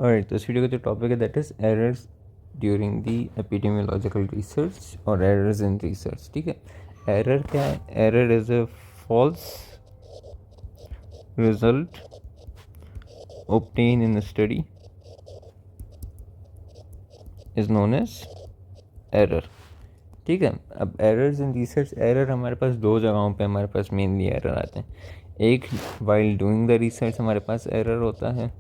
Alright, तो इस video का जो टॉपिक है that is errors during the epidemiological research और एरर्स इन रिसर्च. ठीक है, एरर क्या है? Error is a false result obtained in a study is known as error. ठीक है, अब एरर्स इन रिसर्च, एरर हमारे पास दो जगहों पे हमारे पास मेनली एरर आते हैं. एक वाइल डूइंग द रिसर्च हमारे पास एरर होता है.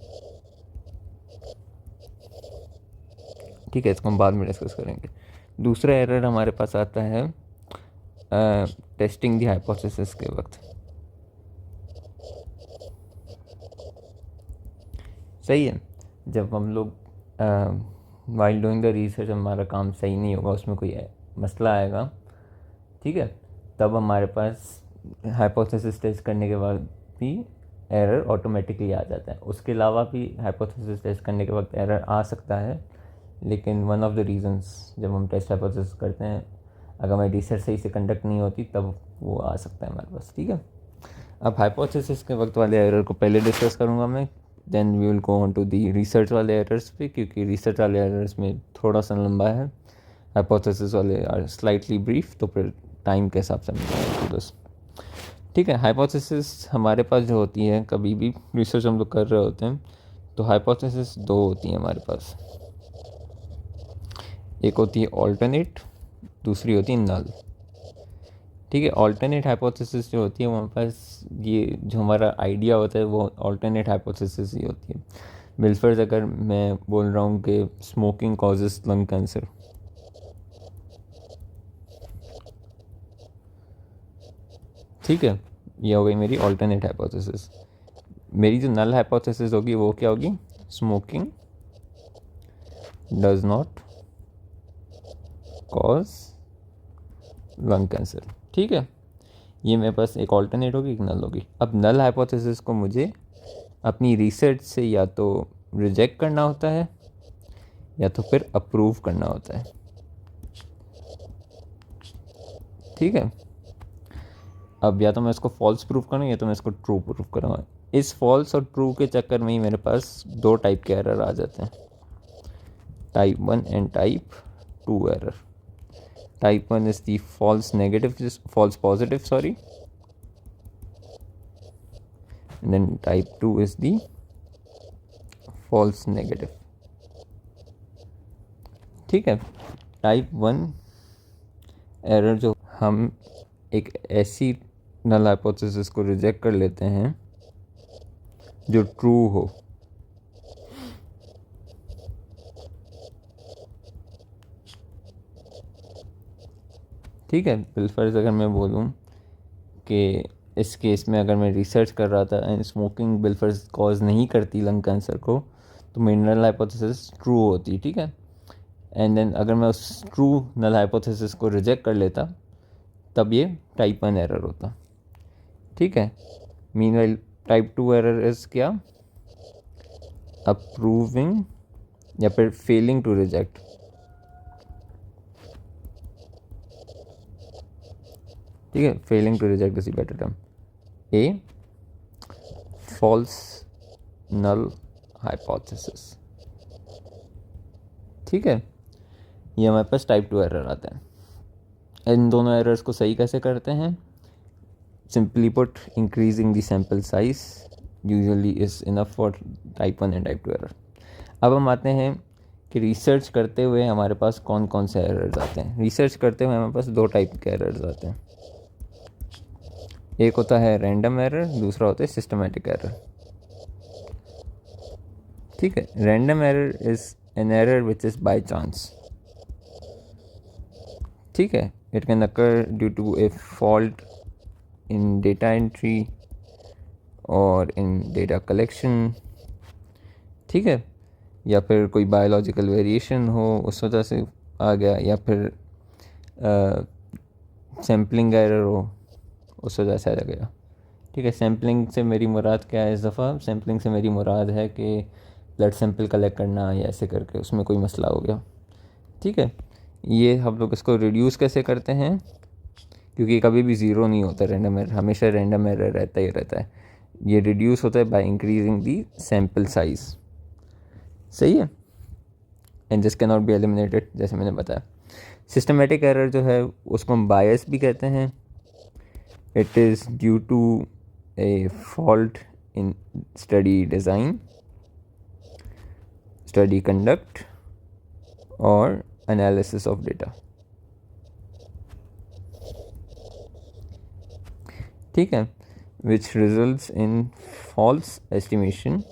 ठीक है, इसको हम बाद में डिस्कस करेंगे. दूसरा एरर हमारे पास आता है टेस्टिंग द हाइपोथेसिस के वक्त. सही है, जब हम लोग वाइल डूइंग द रिसर्च हमारा काम सही नहीं होगा, उसमें कोई मसला आएगा. ठीक है, तब हमारे पास हाइपोथेसिस टेस्ट करने के बाद भी एरर ऑटोमेटिकली आ जाता है. उसके अलावा भी हाइपोथेसिस टेस्ट करने के वक्त एरर आ सकता है, लेकिन वन ऑफ द रीजंस जब हम टेस्ट हाइपोथेसिस करते हैं, अगर हमारी रिसर्च सही से कंडक्ट नहीं होती तब वो आ सकता है हमारे पास. ठीक है, अब हाइपोथेसिस के वक्त वाले एरर को पहले डिस्कस करूँगा मैं, then we will go on to the research वाले एरर्स पे, क्योंकि रिसर्च वाले एरर्स में थोड़ा सा लंबा है, हाइपोथेसिस वाले आर स्लाइटली ब्रीफ, तो फिर टाइम के हिसाब से हम बस. ठीक है, हाइपोथेसिस हमारे पास जो होती है, कभी भी रिसर्च हम लोग कर रहे होते हैं तो हाइपोथेसिस दो होती हैं हमारे पास. एक होती है ऑल्टरनेट, दूसरी होती है नल. ठीक है, ऑल्टरनेट हाइपोथेसिस जो होती है हमारे पास, ये जो हमारा आइडिया होता है वो ऑल्टरनेट हाइपोथेसिस ही होती है. बिलफर्ज अगर मैं बोल रहा हूँ कि स्मोकिंग कॉजेस लंग कैंसर, ठीक है, ये हो गई मेरी ऑल्टरनेट हाइपोथेसिस. मेरी जो नल हाइपोथेसिस होगी वो क्या होगी? Smoking does not cause lung cancer. ठीक है, ये मेरे पास एक ऑल्टरनेट होगी, एक नल होगी. अब नल हाइपोथेसिस को मुझे अपनी रिसर्च से या तो रिजेक्ट करना होता है या तो फिर अप्रूव करना होता है. ठीक है, अब या तो मैं इसको फॉल्स प्रूव करूँ या तो मैं इसको ट्रू प्रूव करूँगा. इस फॉल्स और ट्रू के चक्कर में ही मेरे पास दो टाइप के एरर आ जाते हैं, type 1 and type 2 error. Type 1 is the false positive, sorry, and then type 2 is the false negative. ठीक है, टाइप 1 एरर जो हम एक ऐसी नल हाइपोथेसिस को रिजेक्ट कर लेते हैं जो ट्रू हो. ठीक है, बिलफर्ज अगर मैं बोलूँ कि इस केस में अगर मैं रिसर्च कर रहा था एंड स्मोकिंग बिलफर्ज कॉज नहीं करती लंग कैंसर को, तो मेरी नल हाइपोथेसिस ट्रू होती. ठीक है, एंड देन अगर मैं उस ट्रू नल हाइपोथेसिस को रिजेक्ट कर लेता तब ये टाइप 1 एरर होता. ठीक है, मीनवाइल टाइप 2 एरर इज क्या? अप्रूविंग या फिर फेलिंग टू रिजेक्ट. ठीक है, failing to reject is better term. A false null hypothesis. ठीक है, ये हमारे पास टाइप 2 एरर आते हैं. इन दोनों एरर्स को सही कैसे करते हैं? Simply put, increasing the sample size usually is enough for type 1 and type 2 error. अब हम आते हैं कि रिसर्च करते हुए हमारे पास कौन कौन से एरर्स आते हैं. रिसर्च करते हुए हमारे पास दो टाइप के एरर्स आते हैं. एक होता है रैंडम एरर, दूसरा होता है सिस्टमेटिक एरर. ठीक है, random error is an error which is by chance. ठीक है, it can occur due to a fault in data entry और इन डेटा कलेक्शन. ठीक है, या फिर कोई बायोलॉजिकल वेरिएशन हो उस वजह से आ गया, या फिर सैम्पलिंग एरर हो उस वजह से आ गया. ठीक है, सैम्पलिंग से मेरी मुराद क्या है? इस दफ़ा सैम्पलिंग से मेरी मुराद है कि ब्लड सैंपल कलेक्ट करना या ऐसे करके उसमें कोई मसला हो गया. ठीक है, ये हम लोग इसको रिड्यूस कैसे करते हैं? क्योंकि कभी भी ज़ीरो नहीं होता रैंडम एरर, हमेशा रैंडम एरर रहता ही रहता है. ये रिड्यूस होता है by increasing the sample size. सही है, and this can not be eliminated जैसे मैंने बताया। सिस्टमेटिक एरर जो है उसको हम बायस भी कहते हैं। It is due to a fault in study design, study conduct और एनालिसिस ऑफ डेटा। ठीक है, which results in false estimation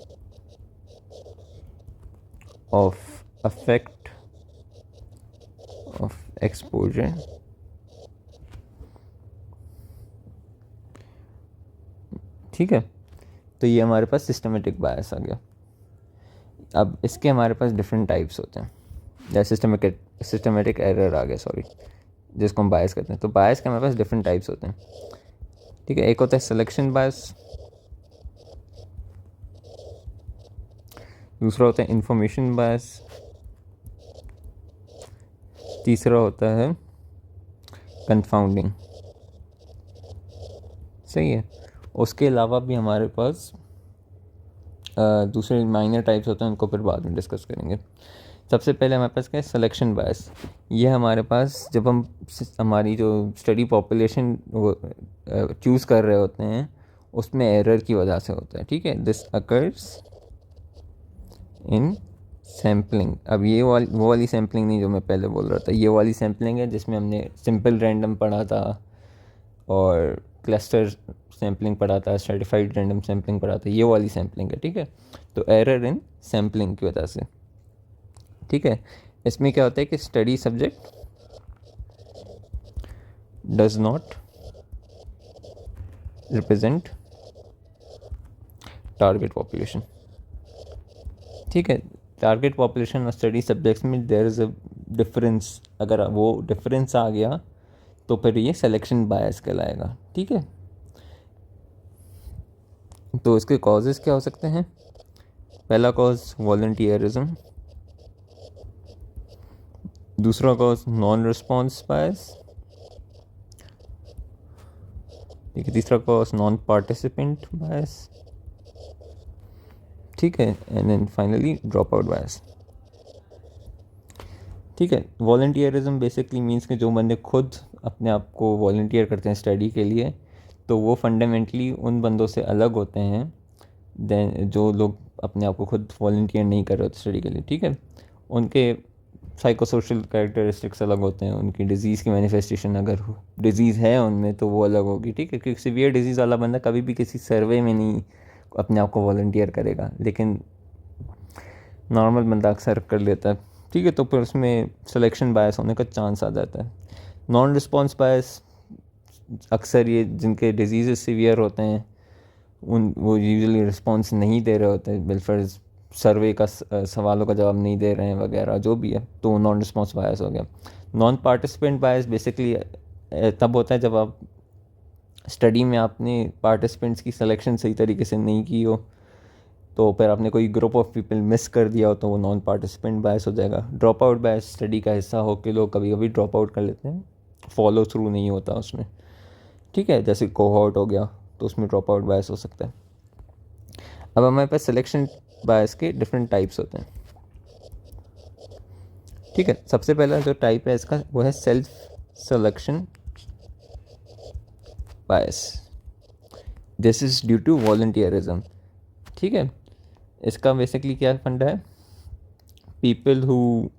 of affect of exposure ठीक है। तो ये हमारे पास सिस्टमेटिक बायस आ गया। अब इसके हमारे पास डिफरेंट टाइप्स होते हैं, या सिस्टमेटिक एरर आ गया, सॉरी, जिसको हम बायस कहते हैं। तो बायस के हमारे पास डिफरेंट टाइप्स होते हैं। ठीक है, एक होता है सिलेक्शन बायस, दूसरा होता है इंफॉर्मेशन बायस, तीसरा होता है कंफाउंडिंग। सही है। उसके अलावा भी हमारे पास दूसरे माइनर टाइप्स होते हैं, उनको फिर बाद में डिस्कस करेंगे। सबसे पहले हमारे पास क्या है, सिलेक्शन बायस। ये हमारे पास जब हम हमारी जो स्टडी पॉपुलेशन चूज़ कर रहे होते हैं उसमें एरर की वजह से होता है। ठीक है, दिस अकर्स इन सैम्पलिंग। अब ये वो वाली सैम्पलिंग नहीं जो मैं पहले बोल रहा था, ये वाली सैम्पलिंग है जिसमें हमने सिंपल रैंडम पढ़ा था और क्लस्टर सैम्पलिंग पढ़ा था, सर्टिफाइड रैंडम सैम्पलिंग पढ़ा था, ये वाली सैम्पलिंग है। ठीक है, तो एरर इन सैम्पलिंग की वजह से। ठीक है, इसमें क्या होता है कि study subject does not represent target population. ठीक है, टारगेट पॉपुलेशन और स्टडी सब्जेक्ट्स में देयर इज़ अ डिफरेंस। अगर वो डिफरेंस आ गया तो फिर ये सिलेक्शन बायस कहलाएगा। ठीक है, तो इसके कॉजेज़ क्या हो सकते हैं। पहला कॉज वॉलंटियरिज्म, दूसरा कॉज नॉन रिस्पॉन्स बायस, ठीक है, तीसरा कॉज नॉन पार्टिसिपेंट बायस, ठीक है, and then finally drop out bias. ठीक है, वॉलंटियरिज्म बेसिकली मीन्स कि जो बंदे खुद अपने आप को वॉलंटियर करते हैं स्टडी के लिए, तो वो फंडामेंटली उन बंदों से अलग होते हैं देन जो लोग अपने आप को खुद वॉलंटियर नहीं कर रहे होते स्टडी के लिए। ठीक है, उनके साइकोसोशल कैरेक्टरिस्टिक्स अलग होते हैं, उनकी डिज़ीज़ की मैनिफेस्टेशन अगर डिज़ीज़ है उनमें तो वो अलग होगी। ठीक है, क्योंकि सीवियर डिज़ीज़ वाला बंदा कभी भी किसी सर्वे में नहीं अपने आप को वॉलंटियर करेगा, लेकिन नॉर्मल बंदा अक्सर कर लेता है। ठीक है, तो फिर उसमें सिलेक्शन बायस होने का चांस आ जाता है। नॉन रिस्पॉन्स बायस अक्सर ये जिनके डिजीज़ सीवियर होते हैं वो यूजुअली रिस्पॉन्स नहीं दे रहे होते, बिलफर सर्वे का सवालों का जवाब नहीं दे रहे हैं वगैरह जो भी है, तो नॉन रिस्पॉन्स बायस हो गया। नॉन पार्टिसिपेंट बायस बेसिकली तब होता है जब आप स्टडी में आपने पार्टिसिपेंट्स की सिलेक्शन सही तरीके से नहीं की हो, तो फिर आपने कोई ग्रुप ऑफ पीपल मिस कर दिया हो तो वो नॉन पार्टिसिपेंट बायस हो जाएगा। ड्रॉप आउट बायस स्टडी का हिस्सा हो के लोग कभी कभी ड्रॉप आउट कर लेते हैं, फॉलो थ्रू नहीं होता उसमें। ठीक है, जैसे कोहॉर्ट हो गया तो उसमें ड्रॉप आउट बायस हो सकता है। अब हमारे पास सिलेक्शन बायस के डिफरेंट टाइप्स होते हैं। ठीक है, सबसे पहला जो टाइप है इसका वो है self selection bias. This is due to volunteerism. ठीक है, इसका बेसिकली क्या फंडा है, people who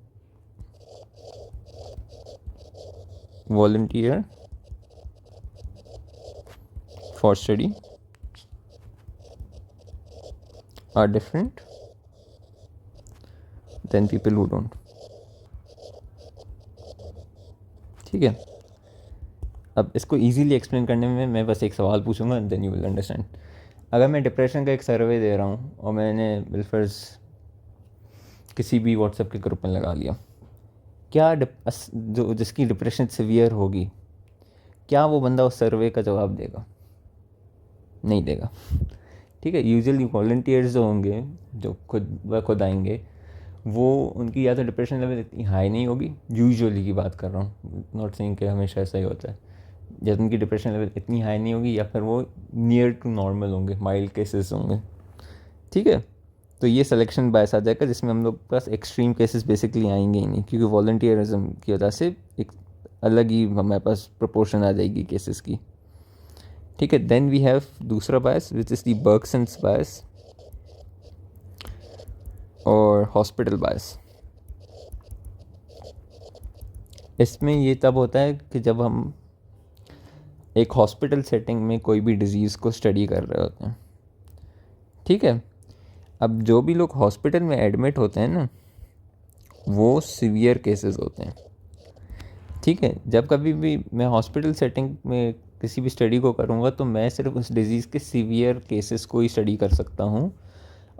volunteer for study are different than people who don't। ठीक है, अब इसको इजीली एक्सप्लेन करने में मैं बस एक सवाल पूछूंगा देन यू विल अंडरस्टैंड। अगर मैं डिप्रेशन का एक सर्वे दे रहा हूँ और मैंने बिलफर्स किसी भी व्हाट्सएप के ग्रुप में लगा लिया, क्या जो जिसकी डिप्रेशन सिवियर होगी, क्या वो बंदा उस सर्वे का जवाब देगा? नहीं देगा। ठीक है, यूजुअली वॉलंटियर्स जो होंगे जो खुद आएंगे, वो उनकी या तो डिप्रेशन लेवल इतनी हाई नहीं होगी, यूजुअली की बात कर रहा हूँ, नॉट सेइंग कि हमेशा ऐसा ही होता है, जब उनकी डिप्रेशन लेवल इतनी हाई नहीं होगी या फिर वो नियर टू नॉर्मल होंगे, माइल्ड केसेस होंगे। ठीक है, तो ये सिलेक्शन बायस आ जाएगा, जिसमें हम लोग के पास एक्सट्रीम केसेस बेसिकली आएंगे ही नहीं, क्योंकि वॉलंटियरिज्म की वजह से एक अलग ही हमारे पास प्रोपोर्शन आ जाएगी केसेस की। ठीक है, देन वी हैव दूसरा बायस विच इज़ दी बर्गसन्स बायस और हॉस्पिटल बायस। इसमें ये तब होता है कि जब हम एक हॉस्पिटल सेटिंग में कोई भी डिज़ीज़ को स्टडी कर रहे होते हैं। ठीक है, अब जो भी लोग हॉस्पिटल में एडमिट होते हैं ना, वो सीवियर केसेस होते हैं। ठीक है, जब कभी भी मैं हॉस्पिटल सेटिंग में किसी भी स्टडी को करूँगा तो मैं सिर्फ उस डिज़ीज़ के सीवियर केसेस को ही स्टडी कर सकता हूँ।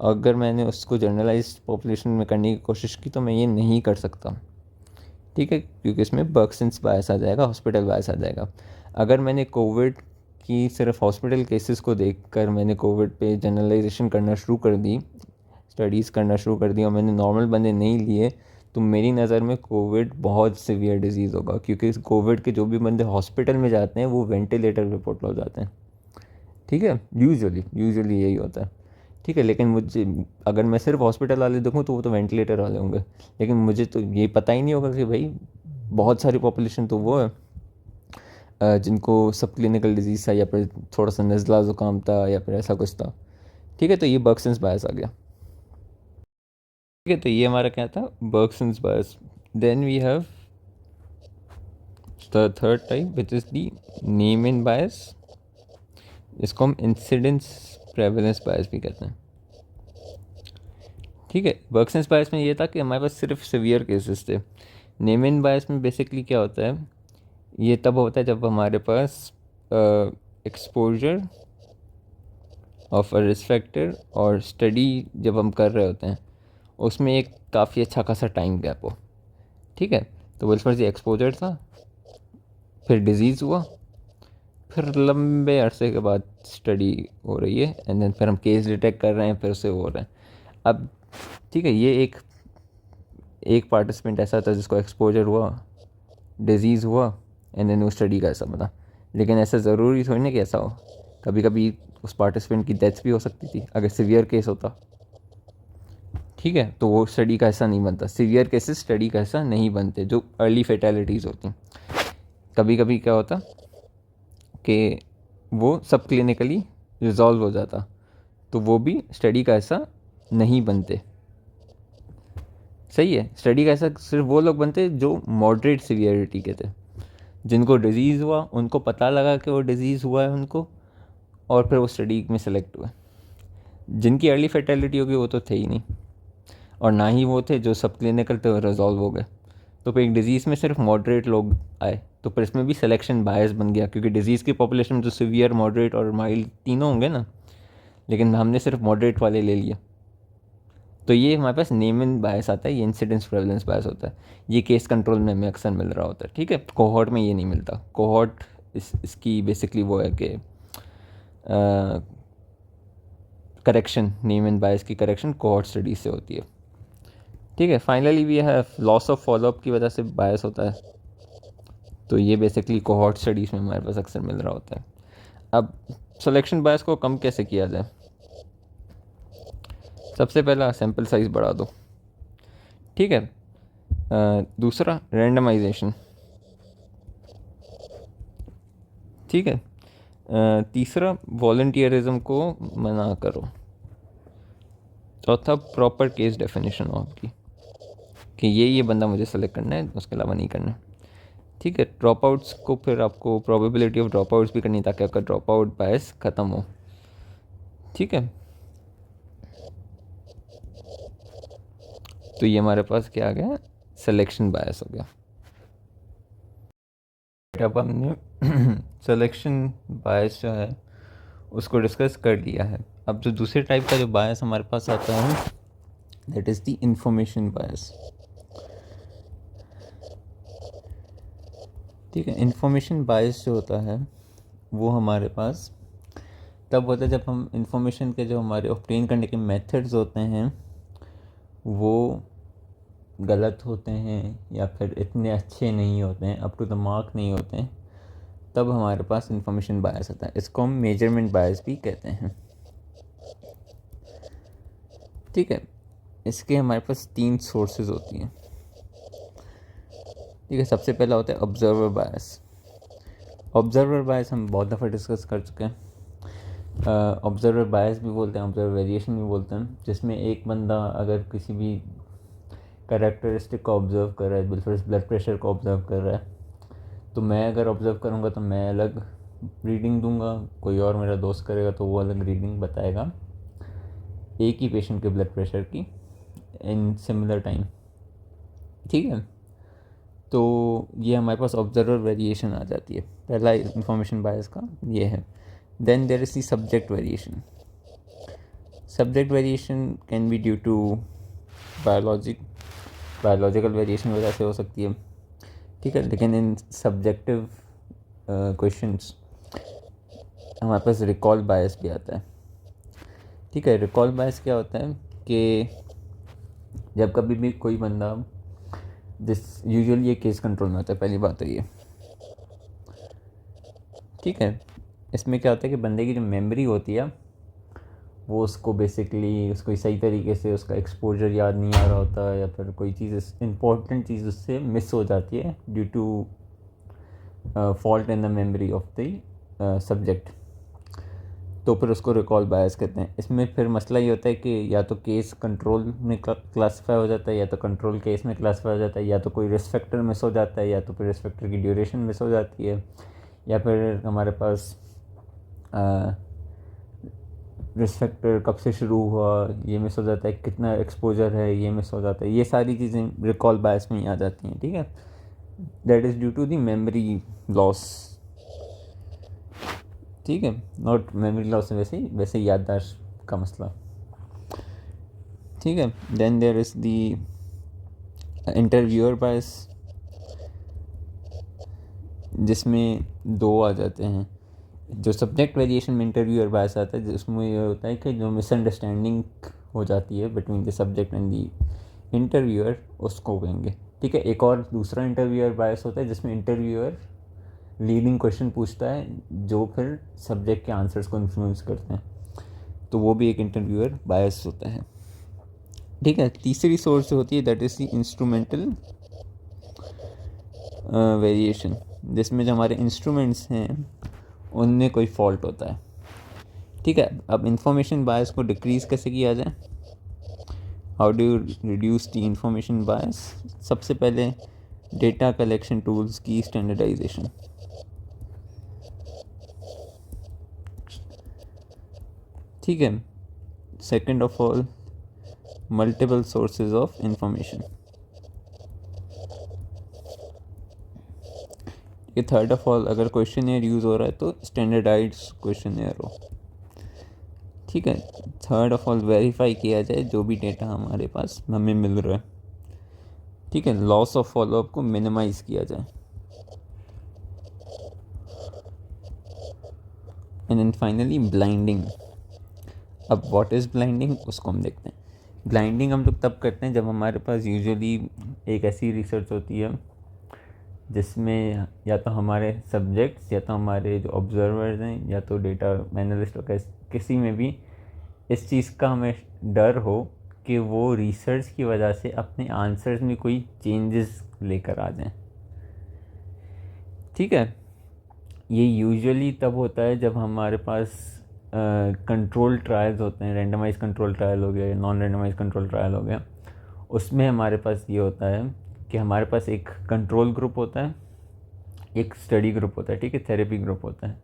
अगर मैंने उसको जनरलाइज पॉपुलेशन में करने की कोशिश की तो मैं ये नहीं कर सकता। ठीक है, क्योंकि इसमें बर्गसन्स बायस आ जाएगा, हॉस्पिटल बायस आ जाएगा। अगर मैंने कोविड की सिर्फ हॉस्पिटल केसेस को देखकर मैंने कोविड पे जनरलाइजेशन करना शुरू कर दी, स्टडीज़ करना शुरू कर दी, और मैंने नॉर्मल बंदे नहीं लिए, तो मेरी नज़र में कोविड बहुत सीवियर डिजीज़ होगा, क्योंकि कोविड के जो भी बंदे हॉस्पिटल में जाते हैं वो वेंटिलेटर पे पुट हो जाते हैं। ठीक है, यूजुअली यही होता है। ठीक है, लेकिन मुझे अगर मैं सिर्फ हॉस्पिटल वाले देखूँ तो वो तो वेंटिलेटर वाले होंगे, लेकिन मुझे तो ये पता ही नहीं होगा कि भाई बहुत सारी पॉपुलेशन तो वो है जिनको सब क्लिनिकल डिजीज़ था, या फिर थोड़ा सा नज़ला ज़ुकाम था, या फिर ऐसा कुछ था। ठीक है, तो ये बर्गसन्स बायस आ गया। ठीक है, तो ये हमारा क्या था, Berkson's bias. Then we have the third type which is the Neyman bias, इसको हम इंसिडेंस प्रेवलेंस बायस भी कहते हैं। ठीक है, बर्गसन्स बायस में ये था कि हमारे पास सिर्फ सीवियर केसेस थे। नेम इन बायस में बेसिकली क्या होता है, ये तब होता है जब हमारे पास exposure of a risk factor और स्टडी जब हम कर रहे होते हैं उसमें एक काफ़ी अच्छा खासा टाइम गैप हो। ठीक है, तो बोल फर्ज एक्सपोजर था, फिर डिज़ीज़ हुआ, फिर लंबे अरसे के बाद स्टडी हो रही है, एंड देन फिर हम केस डिटेक्ट कर रहे हैं, फिर से हो रहे हैं। अब ठीक है, ये एक पार्टिसिपेंट ऐसा था जिसको एक्सपोजर हुआ, डिज़ीज़ हुआ, एंड देन वो स्टडी का ऐसा बना। लेकिन ऐसा ज़रूरी थोड़ी ना कि ऐसा हो, कभी कभी उस पार्टिसिपेंट की डेथ भी हो सकती थी अगर सीवियर केस होता। ठीक है, तो वो स्टडी का ऐसा नहीं बनता, सीवियर केसेस स्टडी का ऐसा नहीं बनते, जो अर्ली फेटेलिटीज़ होती हैं। कभी कभी क्या होता कि वो सब क्लिनिकली रिजॉल्व हो जाता, तो वो भी स्टडी का ऐसा नहीं बनते। सही है, स्टडी का ऐसा सिर्फ वो लोग बनते जो मॉडरेट सीवियरिटी के थे, जिनको डिज़ीज़ हुआ, उनको पता लगा कि वो डिज़ीज़ हुआ है उनको, और फिर वो स्टडी में सेलेक्ट हुए। जिनकी अर्ली फेटेलिटी होगी वो तो थे ही नहीं, और ना ही वो थे जो सब क्लिनिकल थे और रिजॉल्व हो गए। तो फिर एक डिज़ीज़ में सिर्फ मॉडरेट लोग आए, तो फिर इसमें भी सिलेक्शन बायस बन गया, क्योंकि डिज़ीज़ की पॉपुलेशन में तो सीवियर, मॉडरेट और माइल्ड तीनों होंगे ना, लेकिन हमने सिर्फ मॉडरेट वाले ले लिए। तो ये हमारे पास नेम इन बायस आता है, ये इंसिडेंस प्रेवलेंस बायस होता है। ये केस कंट्रोल में हमें अक्सर मिल रहा होता है। ठीक है, कोहॉर्ट में ये नहीं मिलता। कोहॉर्ट इसकी बेसिकली वो है कि करेक्शन, नेम इन बायस की करेक्शन कोहॉर्ट स्टडी से होती है। ठीक है, finally we have loss of follow up की वजह से बायस होता है, तो ये बेसिकली कोहॉर्ट स्टडीज़ में हमारे पास अक्सर मिल रहा होता है। अब सिलेक्शन बायस को कम कैसे किया जाए, सबसे पहला सैम्पल साइज़ बढ़ा दो। ठीक है, दूसरा रैंडमाइजेशन। ठीक है, तीसरा वॉलंटियरिज्म को मना करो। चौथा प्रॉपर केस डेफिनेशन हो आपकी कि ये बंदा मुझे सेलेक्ट करना है, उसके अलावा नहीं करना। ठीक है, ड्रॉप आउट्स को फिर आपको प्रोबेबिलिटी ऑफ ड्रॉप आउट्स भी करनी, ताकि आपका ड्रॉप आउट बायस ख़त्म हो। ठीक है, तो ये हमारे पास क्या आ गया, सिलेक्शन बायस हो गया। अब हमने सिलेक्शन बायस जो है उसको डिस्कस कर लिया है। अब जो दूसरे टाइप का जो बायस हमारे पास आता है, दैट इज़ द इंफॉर्मेशन बायस। ठीक है, इंफॉर्मेशन बायस जो होता है वो हमारे पास तब होता है जब हम इंफॉर्मेशन के जो हमारे ऑब्टेन करने के मेथड्स होते हैं वो गलत होते हैं, या फिर इतने अच्छे नहीं होते हैं, अप टू द मार्क नहीं होते हैं, तब हमारे पास इंफॉर्मेशन बायस आता है। इसको हम मेजरमेंट बायस भी कहते हैं। ठीक है, इसके हमारे पास 3 सोर्सेज होती हैं। ठीक है, सबसे पहला होता है ऑब्जर्वर बायस। ऑब्जर्वर बायस हम बहुत दफ़ा डिस्कस कर चुके हैं। ऑब्जर्वर बायस भी बोलते हैं, ऑब्जर्वर वेरिएशन भी बोलते हैं, जिसमें एक बंदा अगर किसी भी कैरेक्टरिस्टिक को ऑब्ज़र्व कर रहा है, ब्लड प्रेशर को ऑब्ज़र्व कर रहा है, तो मैं अगर ऑब्ज़र्व करूँगा तो मैं अलग रीडिंग दूंगा, कोई और मेरा दोस्त करेगा तो वो अलग रीडिंग बताएगा एक ही पेशेंट के ब्लड प्रेशर की इन सिमिलर टाइम। ठीक है, तो ये हमारे पास ऑब्जर्वर वेरिएशन आ जाती है। पहला इंफॉर्मेशन बायस का ये है। Then there is the subject variation. Subject variation can be due to biological variation वजह से हो सकती है। ठीक है, लेकिन इन सब्जेक्टिव क्वेश्चंस हमारे पास रिकॉल बायस भी आता है। ठीक है, रिकॉल बायस क्या होता है कि जब कभी भी कोई बंदा, जिस यूजुअली ये केस कंट्रोल में होता है, पहली बात तो ये। ठीक है, इसमें क्या होता है कि बंदे की जो मेमोरी होती है वो उसको बेसिकली उसको सही तरीके से उसका एक्सपोजर याद नहीं आ रहा होता, या फिर कोई चीज़ इंपॉर्टेंट चीज़ उससे मिस हो जाती है due to fault in the memory of the subject, तो फिर उसको रिकॉल बायस कहते हैं। इसमें फिर मसला ये होता है कि या तो केस कंट्रोल में क्लासीफाई हो जाता है, या तो कंट्रोल केस में क्लासीफाई हो जाता है, या तो कोई रिस्क फैक्टर मिस हो जाता है, या तो फिर रिस्क फैक्टर की ड्यूरेशन मिस हो जाती है, या फिर हमारे पास रिस्क फैक्टर कब से शुरू हुआ ये मिस हो जाता है, कितना एक्सपोजर है ये मिस हो जाता है। ये सारी चीज़ें रिकॉल बायस में ही आ जाती हैं। ठीक है, that is due to the memory loss. ठीक है, नॉट मेमोरी लॉस, वैसे याददाश्त का मसला। ठीक है, then there is the interviewer bias, जिसमें 2 आ जाते हैं। जो सब्जेक्ट वेरिएशन में इंटरव्यूअर बायस आता है, जिसमें ये होता है कि जो मिसअंडरस्टैंडिंग हो जाती है between the subject and the interviewer, उसको कहेंगे। ठीक है, एक और दूसरा इंटरव्यूअर बायस होता है जिसमें इंटरव्यूअर लीडिंग क्वेश्चन पूछता है जो फिर सब्जेक्ट के आंसर्स को इन्फ्लुएंस करते हैं, तो वो भी एक इंटरव्यूअर बायस होता है। ठीक है, तीसरी सोर्स होती है that is the instrumental variation, जिसमें जो हमारे इंस्ट्रूमेंट्स हैं उनमें कोई फॉल्ट होता है। ठीक है, अब इंफॉर्मेशन बायस को डिक्रीज़ कैसे किया जाए, how do you reduce the information bias. सबसे पहले डेटा कलेक्शन टूल्स की स्टैंडर्डाइजेशन। ठीक है, second of all multiple sources of information. ये थर्ड ऑफ ऑल अगर क्वेश्चनएयर यूज़ हो रहा है तो स्टैंडर्डाइज्ड क्वेश्चनएयर हो। ठीक है, थर्ड ऑफ ऑल वेरीफाई किया जाए जो भी डेटा हमारे पास हमें मिल रहा है। ठीक है, लॉस ऑफ फॉलोअप को मिनिमाइज़ किया जाए। And then finally blinding. अब व्हाट इज़ ब्लाइंडिंग, उसको हम देखते हैं। ब्लाइंडिंग हम लोग तब करते हैं जब हमारे पास यूजुअली एक ऐसी रिसर्च होती है जिसमें या तो हमारे सब्जेक्ट्स, या तो हमारे जो ऑब्जर्वर्स हैं, या तो डेटा एनालिस्ट हो, किसी में भी इस चीज़ का हमें डर हो कि वो रिसर्च की वजह से अपने आंसर्स में कोई चेंजेस लेकर आ जाएं। ठीक है, ये यूजुअली तब होता है जब हमारे पास कंट्रोल ट्रायल्स होते हैं, रैंडमाइज कंट्रोल ट्रायल हो गया या नॉन रैंडमाइज कंट्रोल ट्रायल हो गया। उसमें हमारे पास ये होता है कि हमारे पास एक कंट्रोल ग्रुप होता है, एक स्टडी ग्रुप होता है। ठीक है, थेरेपी ग्रुप होता है।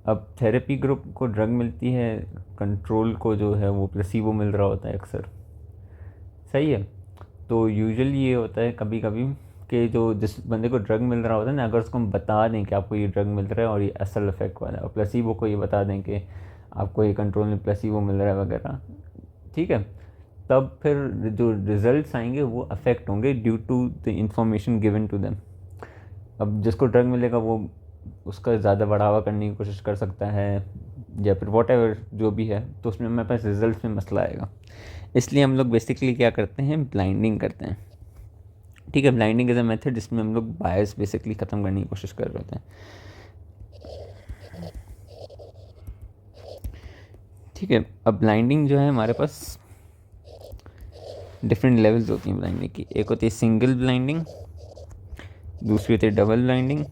अब थेरेपी ग्रुप को ड्रग मिलती है, कंट्रोल को जो है वो प्लेसिबो मिल रहा होता है अक्सर। सही है, तो यूजुअली ये होता है कभी कभी कि जो जिस बंदे को ड्रग मिल रहा होता है ना, अगर उसको हम बता दें कि आपको ये ड्रग मिल रहा है और ये असल इफेक्ट वाला है, और प्लेसिबो को ये बता दें कि आपको ये कंट्रोल में प्लेसिबो मिल रहा है वगैरह, ठीक है, तब फिर जो रिजल्ट्स आएंगे वो अफेक्ट होंगे due to the information given to them. अब जिसको ड्रग मिलेगा वो उसका ज़्यादा बढ़ावा करने की कोशिश कर सकता है, या फिर वॉट एवर जो भी है, तो उसमें हमारे पास रिजल्ट में मसला आएगा। इसलिए हम लोग बेसिकली क्या करते हैं, ब्लाइंडिंग करते हैं। ठीक है, ब्लाइंडिंग इज़ अ मेथड जिसमें हम लोग बायस बेसिकली ख़त्म करने की कोशिश कर रहे होते हैं। ठीक है, अब ब्लाइंडिंग जो है हमारे पास डिफरेंट लेवल्स होती हैं ब्लाइंडिंग की। एक होती है सिंगल ब्लाइंडिंग, दूसरी होती है डबल ब्लाइंडिंग,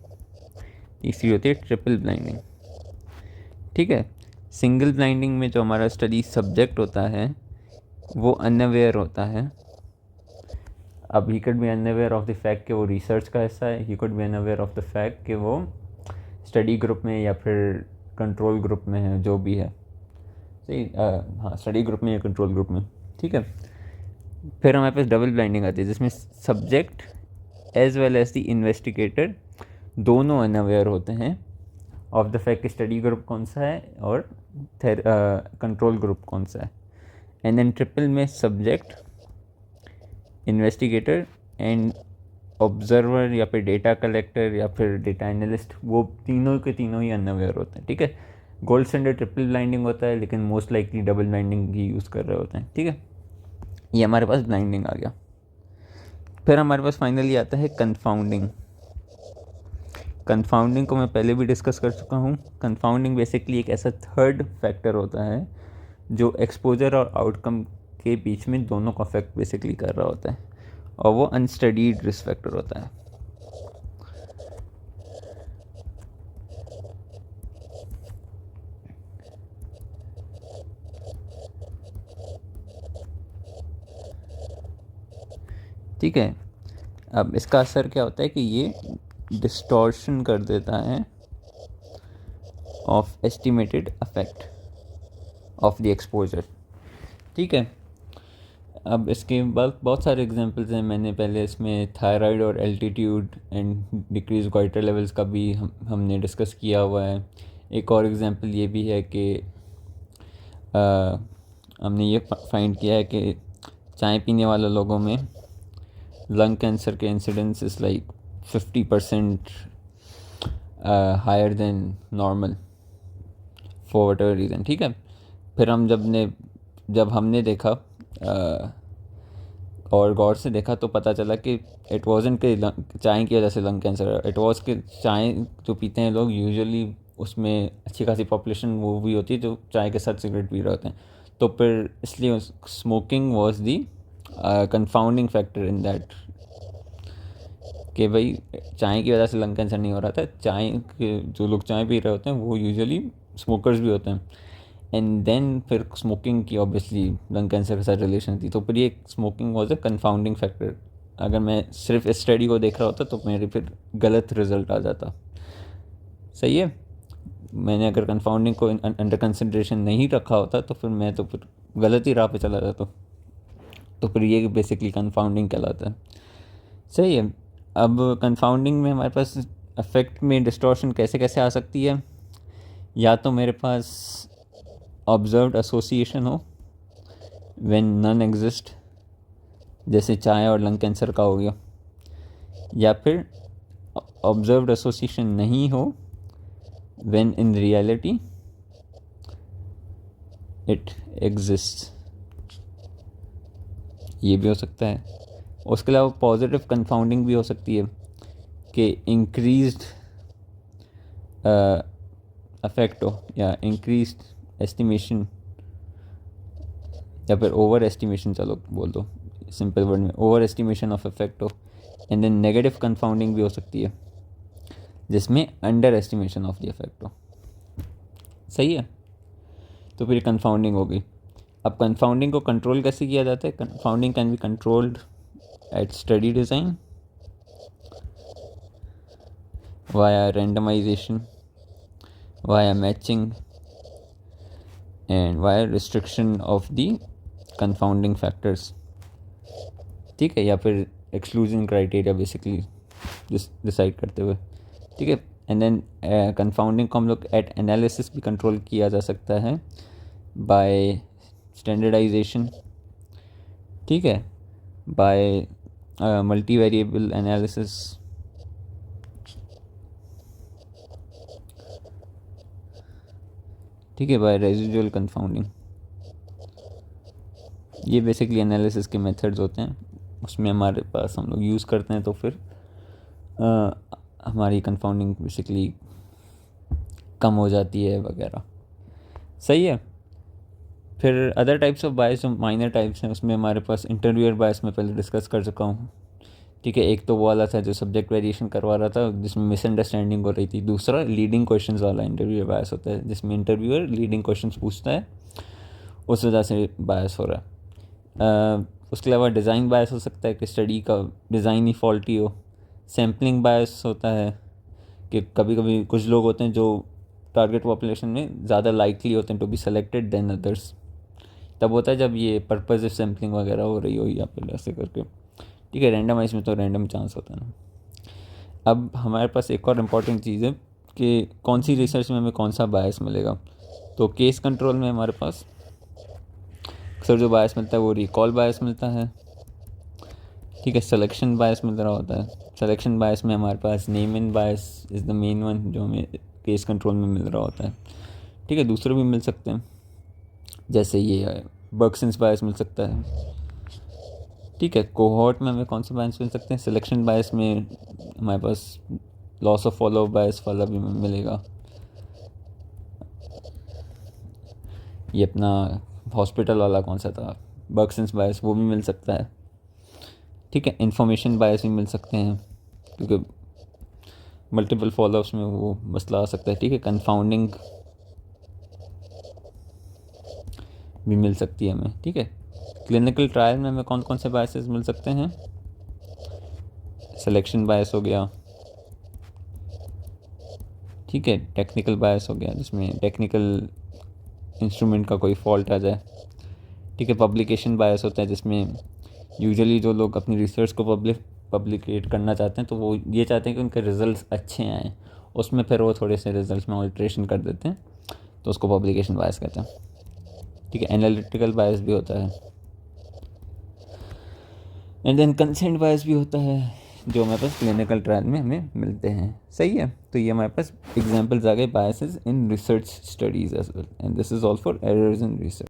तीसरी होती है ट्रिपल ब्लाइंडिंग। ठीक है, सिंगल ब्लाइंडिंग में जो हमारा स्टडी सब्जेक्ट होता है वो अनअवेयर होता है। अब he could be unaware of the fact कि वो रिसर्च का हिस्सा है, he could be unaware of the fact कि वो स्टडी ग्रुप में या फिर कंट्रोल ग्रुप में है, जो भी है सही। हाँ, स्टडी ग्रुप में या कंट्रोल ग्रुप में। ठीक है, फिर हमारे पास डबल ब्लाइंडिंग आती है जिसमें subject as well as the investigator दोनों अनअवेयर होते हैं ऑफ द फैक्ट कि स्टडी ग्रुप कौन सा है और कंट्रोल ग्रुप कौन सा है। एंड देन ट्रिपल में सब्जेक्ट, इन्वेस्टिगेटर एंड ऑब्जर्वर या फिर डेटा कलेक्टर या फिर डेटा एनालिस्ट, वो तीनों के तीनों ही अनअवेयर होते हैं। ठीक है, गोल्ड स्टैंडर्ड ट्रिपल ब्लाइंडिंग होता है, लेकिन मोस्ट लाइकली डबल ब्लाइंडिंग ही यूज़ कर रहे होते हैं। ठीक है, ये हमारे पास ब्लाइंडिंग आ गया। फिर हमारे पास फाइनली आता है कन्फाउंडिंग। कन्फाउंडिंग को मैं पहले भी डिस्कस कर चुका हूँ। कन्फाउंडिंग बेसिकली एक ऐसा थर्ड फैक्टर होता है जो एक्सपोजर और आउटकम के बीच में दोनों का इफेक्ट बेसिकली कर रहा होता है, और वो अनस्टडीड रिस्क फैक्टर होता है। ठीक है, अब इसका असर क्या होता है कि ये डिस्टॉर्शन कर देता है of estimated effect of the exposure. ठीक है, अब इसके बाद बहुत सारे एग्जांपल्स हैं। मैंने पहले इसमें थायराइड और altitude and decrease goitre levels का भी हमने डिस्कस किया हुआ है। एक और एग्जांपल ये भी है कि हमने ये फाइंड किया है कि चाय पीने वाले लोगों में लंग कैंसर के incidence is like 50% higher than normal for whatever reason. ठीक है, फिर जब हमने देखा और गौर से देखा तो पता चला कि इट वॉजंट कि चाय की वजह से लंग कैंसर, इट वॉज कि चाय जो पीते हैं लोग यूजुअली उसमें अच्छी खासी पॉपुलेशन वो भी होती है जो चाय के साथ सिगरेट पी रहे होते हैं। तो फिर इसलिए smoking was the confounding factor in that कि भाई चाय की वजह से लंग कैंसर नहीं हो रहा था, चाय के जो लोग चाय पी रहे होते हैं वो यूजुअली स्मोकर्स भी होते हैं। एंड देन फिर स्मोकिंग की ऑब्वियसली लंग कैंसर के साथ रिलेशन थी, तो फिर ये smoking was a confounding factor. अगर मैं सिर्फ इस स्टडी को देख रहा होता तो मेरे फिर गलत रिजल्ट आ जाता। सही है, मैंने अगर कंफाउंडिंग को अंडर कंसिडरेशन नहीं रखा होता तो फिर गलत ही राह पे चला जाता। तो फिर ये बेसिकली कंफाउंडिंग कहलाता है। सही है, अब कंफाउंडिंग में हमारे पास इफेक्ट में डिस्टॉर्शन कैसे कैसे आ सकती है। या तो मेरे पास ऑब्जर्व्ड एसोसिएशन हो व्हेन नन एग्जिस्ट, जैसे चाय और लंग कैंसर का हो गया, या फिर ऑब्जर्व्ड एसोसिएशन नहीं हो when in reality it exist, ये भी हो सकता है। उसके अलावा पॉजिटिव कंफाउंडिंग भी हो सकती है कि इंक्रीज्ड अफेक्ट हो या इंक्रीज्ड एस्टिमेशन या फिर ओवर एस्टिमेशन, चलो बोल दो सिंपल वर्ड में, ओवर एस्टिमेशन ऑफ इफेक्ट हो। एंड देन नेगेटिव कंफाउंडिंग भी हो सकती है जिसमें under estimation of the effect हो। सही है, तो फिर कंफाउंडिंग हो गई। अब कंफाउंडिंग को कंट्रोल कैसे किया जाता है? Confounding can be controlled at study design via randomization, via matching and via restriction of the confounding factors। ठीक है, या फिर एक्सक्लूजन क्राइटेरिया बेसिकली डिसाइड करते हुए। ठीक है, एंड देन कंफाउंडिंग को हम लोग एट एनालिसिस भी कंट्रोल किया जा सकता है बाय स्टैंडर्डाइजेशन। ठीक है, बाय मल्टी वेरिएबल एनालिसिस। ठीक है, बाय रेजिडुअल कंफाउंडिंग। ये बेसिकली एनालिसिस के मेथड्स होते हैं, उसमें हमारे पास हम लोग यूज़ करते हैं, तो फिर हमारी कंफाउंडिंग बेसिकली कम हो जाती है वगैरह। सही है, फिर अदर टाइप्स ऑफ बायस जो माइनर टाइप्स हैं, उसमें हमारे पास इंटरव्यूअर बायस में पहले डिस्कस कर चुका हूँ, ठीक है। एक तो वो वाला था जो सब्जेक्ट वेरिएशन करवा रहा था, जिसमें मिसअंडरस्टैंडिंग हो रही थी। दूसरा लीडिंग क्वेश्चंस वाला इंटरव्यूअर बायस होता है, जिसमें इंटरव्यूअर लीडिंग क्वेश्चंस पूछता है, उस वजह से बायस हो रहा है। उसके अलावा डिज़ाइन बायस हो सकता है कि स्टडी का डिज़ाइन ही फॉल्टी हो। सैम्पलिंग बायस होता है कि कभी कभी कुछ लोग होते हैं जो टारगेट पॉपुलेशन में ज़्यादा लाइकली होते हैं to be selected than others, तब होता है जब ये पर्पज़िव सैम्पलिंग वगैरह हो रही हो या फिर ऐसे करके, ठीक है। रैंडमाइज में तो रैंडम चांस होता है ना। अब हमारे पास एक और इम्पॉर्टेंट चीज़ है कि कौन सी रिसर्च में हमें कौन सा बायस मिलेगा। तो केस कंट्रोल में हमारे पास अक्सर जो बायस मिलता है वो रिकॉल बायस मिलता है, ठीक है। सिलेक्शन बायस मिल रहा होता है। सिलेक्शन बायस में हमारे पास Neyman bias is the main one जो हमें केस कंट्रोल में मिल रहा होता है, ठीक है। दूसरे भी मिल सकते हैं, जैसे ये बर्कसन्स बायस मिल सकता है, ठीक है। कोहॉर्ट में हमें कौन से बायस मिल सकते हैं। सिलेक्शन बायस में हमारे पास लॉस ऑफ फॉलो बायस वाला भी मिलेगा। ये अपना हॉस्पिटल वाला कौन सा था, बर्कसन्स बायस, वो भी मिल सकता है, ठीक है। इन्फॉर्मेशन बायस भी मिल सकते हैं क्योंकि मल्टीपल फॉलोअप्स में वो मसला आ सकता है, ठीक है। कंफाउंडिंग भी मिल सकती है हमें, ठीक है। क्लिनिकल ट्रायल में हमें कौन कौन से बायसेस मिल सकते हैं। सिलेक्शन बायस हो गया, ठीक है। टेक्निकल बायस हो गया जिसमें टेक्निकल इंस्ट्रूमेंट का कोई फॉल्ट आ जाए, ठीक है। पब्लिकेशन बायस होता है जिसमें यूजुअली जो लोग अपनी रिसर्च को पब्लिकेट करना चाहते हैं तो वो ये चाहते हैं कि उनके रिजल्ट्स अच्छे आएँ, उसमें फिर वो थोड़े से रिजल्ट्स में ऑल्ट्रेशन कर देते हैं, तो उसको पब्लिकेशन बायस कहते हैं, ठीक है। एनालिटिकल बायस भी होता है, एंड देन कंसेंट बायस भी होता है जो हमारे पास क्लिनिकल ट्रायल में हमें मिलते हैं, सही है। तो ये हमारे पास एग्जांपल्स आ गए biases in research studies as well, and this is all for errors in research.